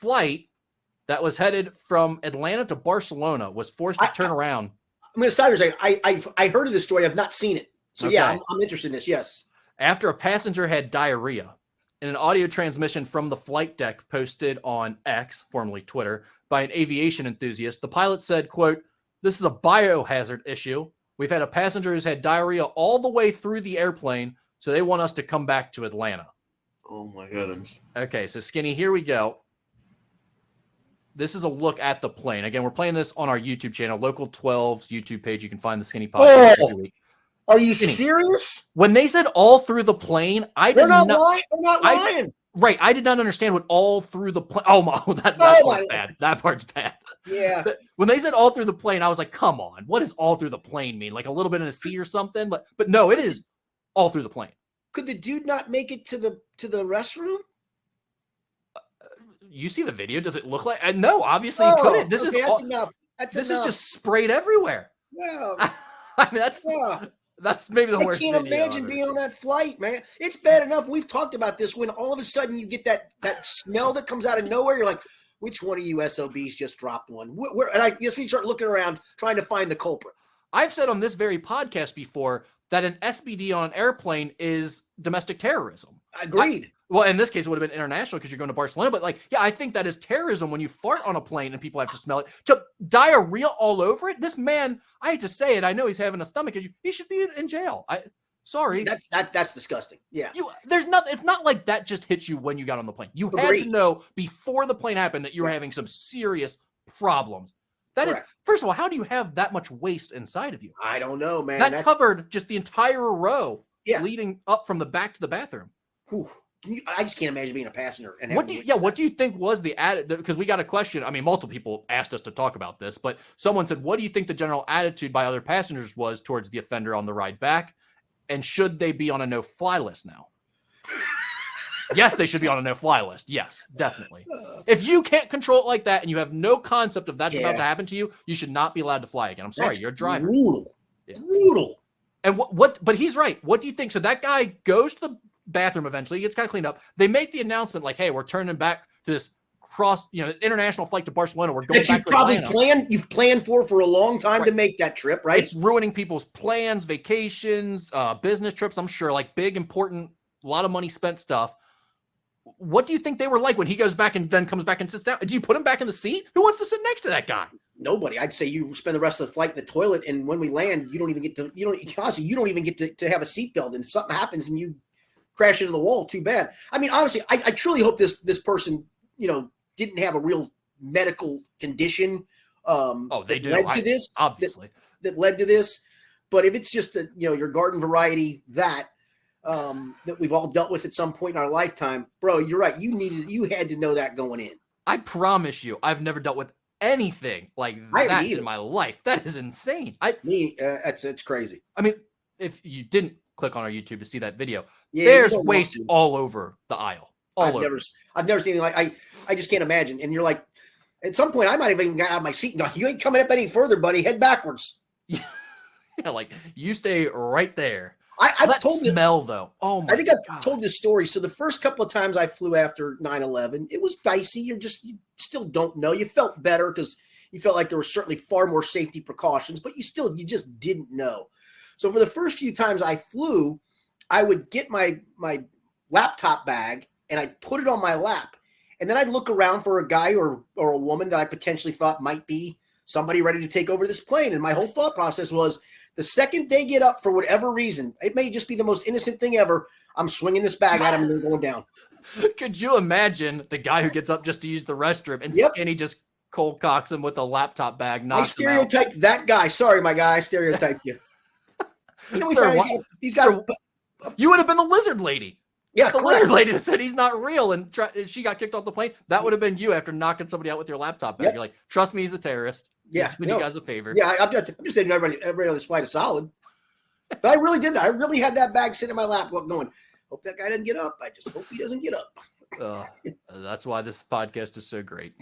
flight that was headed from Atlanta to Barcelona was forced to turn around. I'm going to stop here. I heard of this story. I've not seen it. So, okay. Yeah, I'm interested in this. Yes. After a passenger had diarrhea. In an audio transmission from the flight deck posted on X, formerly Twitter, by an aviation enthusiast, the pilot said, quote, "This is a biohazard issue. We've had a passenger who's had diarrhea all the way through the airplane, so they want us to come back to Atlanta." Oh, my goodness. Okay, so Skinny, here we go. This is a look at the plane. Again, we're playing this on our YouTube channel, Local 12's YouTube page. You can find the Skinny podcast every week. Are you serious? When they said all through the plane, They're not lying. They're not lying. Right. I did not understand what all through the plane. Oh, my. That part's bad. That part's bad. Yeah. But when they said all through the plane, I was like, come on. What does all through the plane mean? Like a little bit in a seat or something? But no, it is all through the plane. Could the dude not make it to the restroom? You see the video? Does it look like? No, obviously he couldn't. This is enough. This is just sprayed everywhere. Well, I mean, that's maybe the worst. I can't imagine being on that flight, man. It's bad enough. We've talked about this when all of a sudden you get that smell that comes out of nowhere. You're like, which one of you SOBs just dropped one? And I guess we start looking around trying to find the culprit. I've said on this very podcast before that an SBD on an airplane is domestic terrorism. Agreed. Well, in this case, it would have been international because you're going to Barcelona. But I think that is terrorism when you fart on a plane and people have to smell it. To diarrhea all over it, this man, I hate to say it, I know he's having a stomach issue. He should be in jail. Sorry. That's disgusting. Yeah. It's not like that just hit you when you got on the plane. You had to know before the plane happened that you were having some serious problems. That is, first of all, how do you have that much waste inside of you? I don't know, man. That covered just the entire row leading up from the back to the bathroom. Whew. I just can't imagine being a passenger. And what do you think was the attitude? Because we got a question. I mean, multiple people asked us to talk about this, but someone said, what do you think the general attitude by other passengers was towards the offender on the ride back? And should they be on a no-fly list now? Yes, they should be on a no-fly list. Yes, definitely. If you can't control it like that and you have no concept of that's about to happen to you, you should not be allowed to fly again. I'm sorry, you're a driver. Brutal. Yeah. Brutal. And but he's right. What do you think? So that guy goes to the bathroom eventually, he gets kind of cleaned up. They make the announcement like, hey, we're turning back to this international flight to Barcelona. We're going back to Atlanta. You've planned for a long time to make that trip, right? It's ruining people's plans, vacations, business trips, I'm sure, like big, important, a lot of money spent stuff. What do you think they were like when he goes back and then comes back and sits down? Do you put him back in the seat? Who wants to sit next to that guy? Nobody. I'd say you spend the rest of the flight in the toilet, and when we land, you don't even get to have a seatbelt. And if something happens and you crash into the wall, too bad. I mean, honestly, I truly hope this person, didn't have a real medical condition. They do. Led to this, obviously. That led to this. But if it's just your garden variety that we've all dealt with at some point in our lifetime, bro, you're right. You had to know that going in. I promise you, I've never dealt with anything like that in my life. That is insane. It's crazy. I mean, if you didn't click on our YouTube to see that video, there's waste all over the aisle. I've never seen anything like I just can't imagine. And you're like, at some point, I might have even got out of my seat and gone, you ain't coming up any further, buddy. Head backwards. Yeah, like you stay right there. I've told this smell though. Oh my! I've told this story. So the first couple of times I flew after 9/11, it was dicey. You still don't know. You felt better because you felt like there were certainly far more safety precautions, but you just didn't know. So for the first few times I flew, I would get my laptop bag and I'd put it on my lap, and then I'd look around for a guy or a woman that I potentially thought might be somebody ready to take over this plane. And my whole thought process was, the second they get up for whatever reason, it may just be the most innocent thing ever, I'm swinging this bag at them and they're going down. Could you imagine the guy who gets up just to use the restroom and Skinny just cold cocks him with a laptop bag? I stereotyped that guy. Sorry, my guy. I stereotyped you. You would have been the lizard lady. Yeah, the lizard lady that said he's not real and she got kicked off the plane. That would have been you after knocking somebody out with your laptop bag. Yep. You're like, trust me, he's a terrorist. Yeah, doing you guys a favor. Yeah, I'm just saying everybody on this flight is solid. But I really did that. I really had that bag sitting in my lap going, hope that guy doesn't get up. I just hope he doesn't get up. That's why this podcast is so great.